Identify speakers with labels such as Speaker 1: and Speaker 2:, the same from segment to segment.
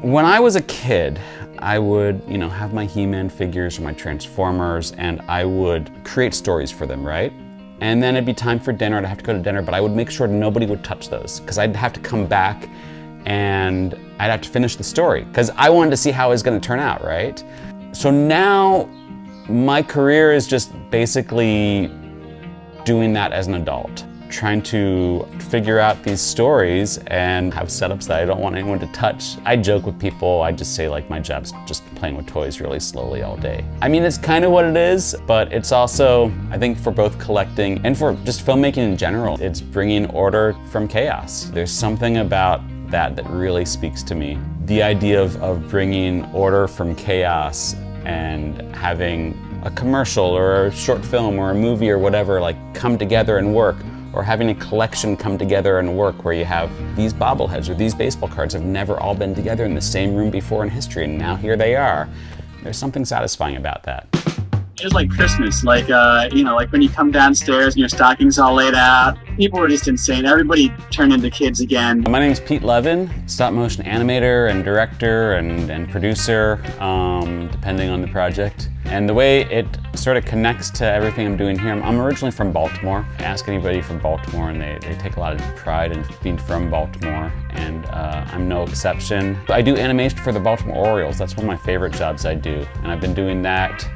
Speaker 1: When I was a kid, I would, have my He-Man figures or my Transformers, and I would create stories for them, right? And then it'd be time for dinner, I'd have to go to dinner, but I would make sure nobody would touch those, because I'd have to come back and I'd have to finish the story, because I wanted to see how it was gonna turn out, right? So now, my career is just basically doing that as an adult. Trying to figure out these stories and have setups that I don't want anyone to touch. I joke with people, I just say like my job's just playing with toys really slowly all day. I mean, it's kind of what it is, but it's also, I think for both collecting and for just filmmaking in general, it's bringing order from chaos. There's something about that really speaks to me. The idea of bringing order from chaos and having a commercial or a short film or a movie or whatever like come together and work, or having a collection come together and work where you have these bobbleheads or these baseball cards have never all been together in the same room before in history, and now here they are. There's something satisfying about that.
Speaker 2: It's like Christmas, like when you come downstairs and your stocking's all laid out. People were just insane. Everybody turned into kids again.
Speaker 1: My name's Pete Levin, stop motion animator and director and producer, depending on the project. And the way it sort of connects to everything I'm doing here, I'm originally from Baltimore. Ask anybody from Baltimore and they take a lot of pride in being from Baltimore, and I'm no exception. I do animation for the Baltimore Orioles. That's one of my favorite jobs I do. And I've been doing that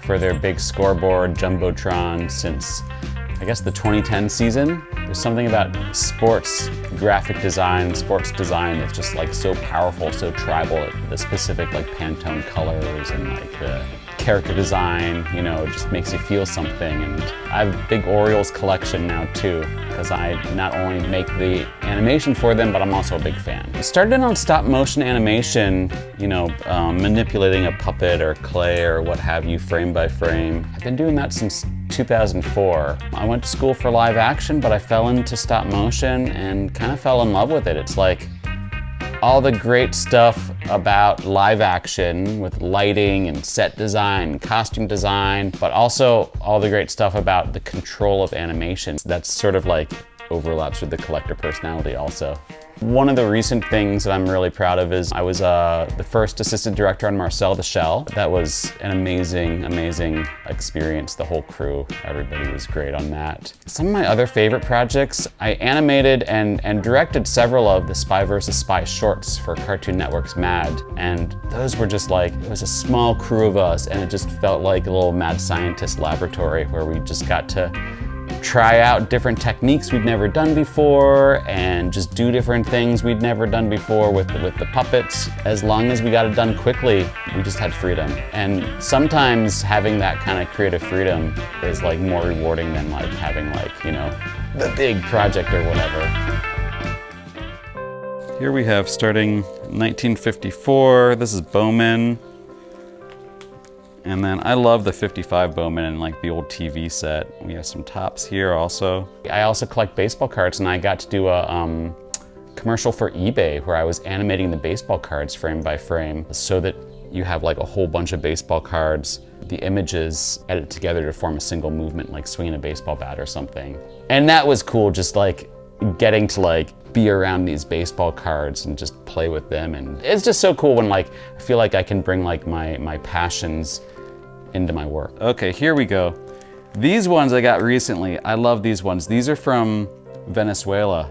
Speaker 1: for their big scoreboard, Jumbotron, since I guess the 2010 season. There's something about sports graphic design, sports design that's just like so powerful, so tribal. The specific like Pantone colors and like the character design, it just makes you feel something. And I have a big Orioles collection now too, because I not only make the animation for them, but I'm also a big fan. I started in on stop motion animation, manipulating a puppet or clay or what have you, frame by frame. I've been doing that since 2004. I went to school for live action, but I fell into stop motion and kind of fell in love with it. It's like all the great stuff about live action with lighting and set design, costume design, but also all the great stuff about the control of animation. That's sort of like overlaps with the collector personality also. One of the recent things that I'm really proud of is I was the first assistant director on Marcel the Shell. That was an amazing, amazing experience. The whole crew, everybody was great on that. Some of my other favorite projects, I animated and directed several of the Spy vs. Spy shorts for Cartoon Network's Mad. And those were just like, it was a small crew of us, and it just felt like a little mad scientist laboratory where we just got to try out different techniques we'd never done before and just do different things we'd never done before with the puppets. As long as we got it done quickly, we just had freedom. And sometimes having that kind of creative freedom is like more rewarding than like having like, the big project or whatever. Here we have starting 1954, this is Bowman. And then I love the 55 Bowman and like the old TV set. We have some tops here also. I also collect baseball cards, and I got to do a commercial for eBay where I was animating the baseball cards frame by frame so that you have like a whole bunch of baseball cards, the images edited together to form a single movement, like swinging a baseball bat or something. And that was cool, just like getting to like be around these baseball cards and just play with them. And it's just so cool when like I feel like I can bring like my passions into my work. Okay, here we go. These ones I got recently. I love these ones. These are from Venezuela.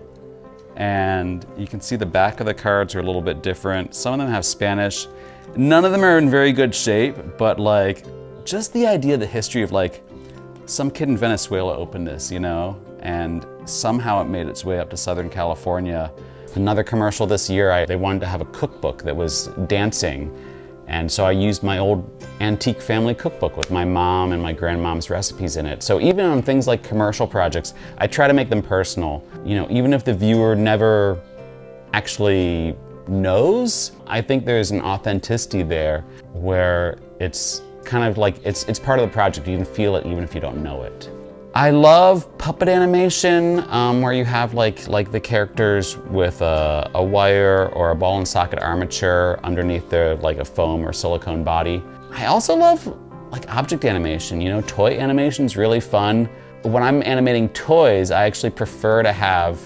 Speaker 1: And you can see the back of the cards are a little bit different. Some of them have Spanish. None of them are in very good shape, but like just the idea, the history of like some kid in Venezuela opened this, and somehow it made its way up to Southern California. Another commercial this year, they wanted to have a cookbook that was dancing. And so I used my old antique family cookbook with my mom and my grandmom's recipes in it. So even on things like commercial projects, I try to make them personal. Even if the viewer never actually knows, I think there's an authenticity there where it's kind of like, it's part of the project. You can feel it even if you don't know it. I love puppet animation, where you have like the characters with a wire or a ball and socket armature underneath their like a foam or silicone body. I also love like object animation, toy animation is really fun. When I'm animating toys, I actually prefer to have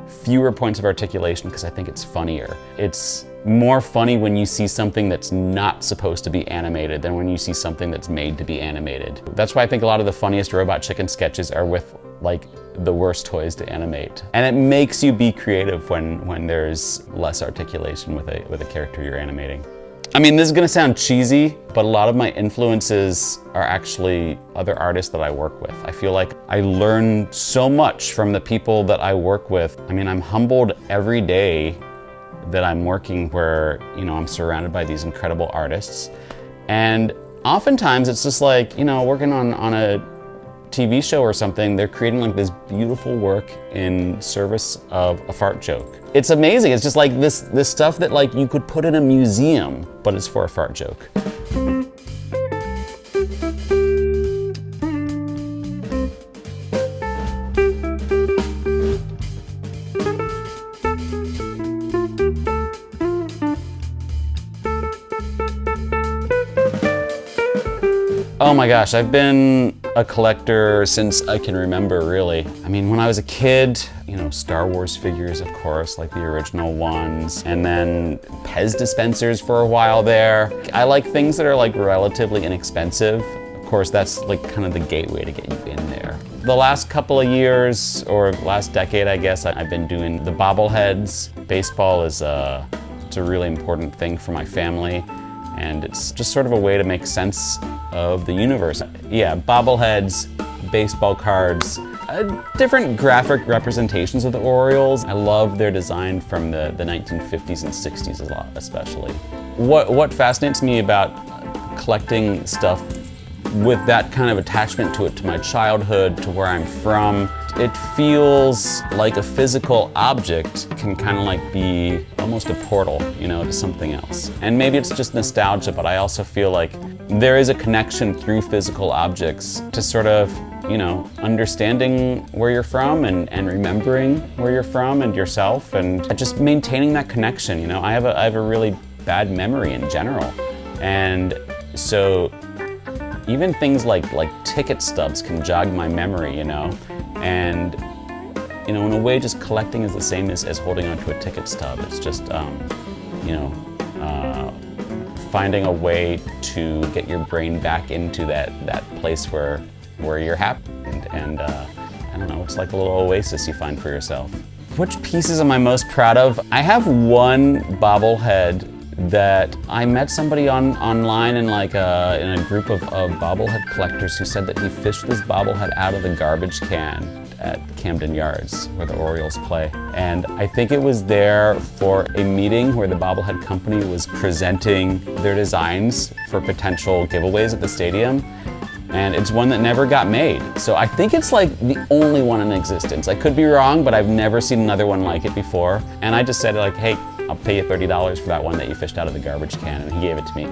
Speaker 1: fewer points of articulation because I think it's funnier. It's more funny when you see something that's not supposed to be animated than when you see something that's made to be animated. That's why I think a lot of the funniest Robot Chicken sketches are with like the worst toys to animate. And it makes you be creative when there's less articulation with a character you're animating. I mean, this is gonna sound cheesy, but a lot of my influences are actually other artists that I work with. I feel like I learn so much from the people that I work with. I mean, I'm humbled every day that I'm working where, you know, I'm surrounded by these incredible artists. And oftentimes it's just like, you know, working on a TV show or something, they're creating like this beautiful work in service of a fart joke. It's amazing. It's just like this stuff that like you could put in a museum, but it's for a fart joke. Oh my gosh, I've been a collector since I can remember, really. I mean, when I was a kid, you know, Star Wars figures, of course, like the original ones, and then Pez dispensers for a while there. I like things that are like relatively inexpensive. Of course, that's like kind of the gateway to get you in there. The last couple of years, or last decade, I guess, I've been doing the bobbleheads. Baseball is it's a really important thing for my family, and it's just sort of a way to make sense of the universe. Yeah, bobbleheads, baseball cards, different graphic representations of the Orioles. I love their design from the 1950s and 60s a lot, especially. What fascinates me about collecting stuff with that kind of attachment to it, to my childhood, to where I'm from, it feels like a physical object can kind of like be almost a portal, you know, to something else. And maybe it's just nostalgia, but I also feel like there is a connection through physical objects to sort of, you know, understanding where you're from and remembering where you're from and yourself, and just maintaining that connection. You know, I have a really bad memory in general, and so even things like ticket stubs can jog my memory, you know, and you know, in a way, just collecting is the same as holding onto a ticket stub. It's just, you know, finding a way to get your brain back into that place where you're happy, and I don't know, it's like a little oasis you find for yourself. Which pieces am I most proud of? I have one bobblehead that I met somebody online in like in a group of bobblehead collectors who said that he fished this bobblehead out of the garbage can at Camden Yards where the Orioles play. And I think it was there for a meeting where the bobblehead company was presenting their designs for potential giveaways at the stadium. And it's one that never got made. So I think it's like the only one in existence. I could be wrong, but I've never seen another one like it before. And I just said like, hey, I'll pay you $30 for that one that you fished out of the garbage can, and he gave it to me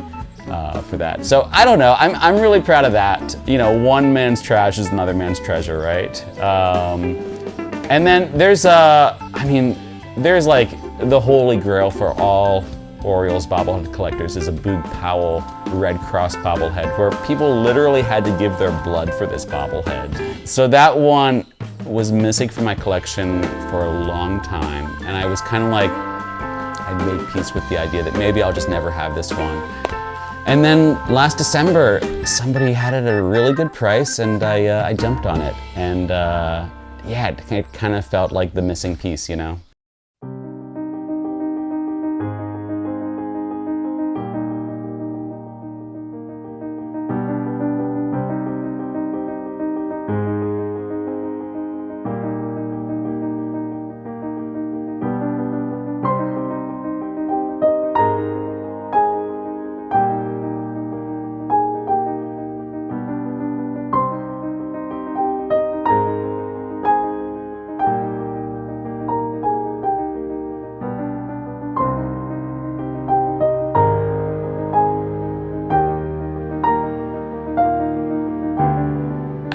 Speaker 1: for that. So I don't know, I'm really proud of that. You know, one man's trash is another man's treasure, right? And then there's there's like the holy grail for all Orioles bobblehead collectors is a Bobble Powell Red Cross bobblehead, where people literally had to give their blood for this bobblehead. So that one was missing from my collection for a long time, and I was kind of like, I'd made peace with the idea that maybe I'll just never have this one. And then last December, somebody had it at a really good price, and I jumped on it. And yeah, it kind of felt like the missing piece, you know?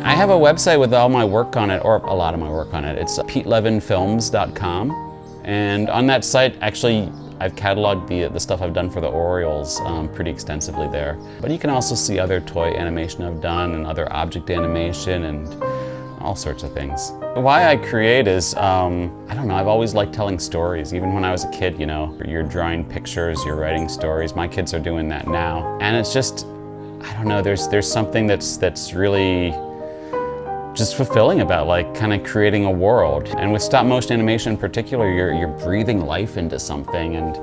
Speaker 1: I have a website with all my work on it, or a lot of my work on it. It's PeteLevinFilms.com. And on that site, actually, I've cataloged the stuff I've done for the Orioles pretty extensively there. But you can also see other toy animation I've done and other object animation and all sorts of things. Why I create is, I don't know, I've always liked telling stories. Even when I was a kid, you know, you're drawing pictures, you're writing stories. My kids are doing that now. And it's just, I don't know, there's something that's really just fulfilling about like kind of creating a world. And with stop motion animation in particular, you're breathing life into something, and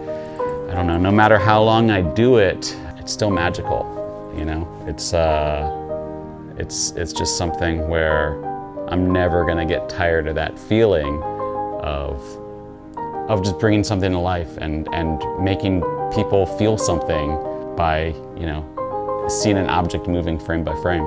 Speaker 1: I don't know, no matter how long I do it, it's still magical, you know? It's just something where I'm never gonna get tired of that feeling of just bringing something to life and making people feel something by, you know, seeing an object moving frame by frame.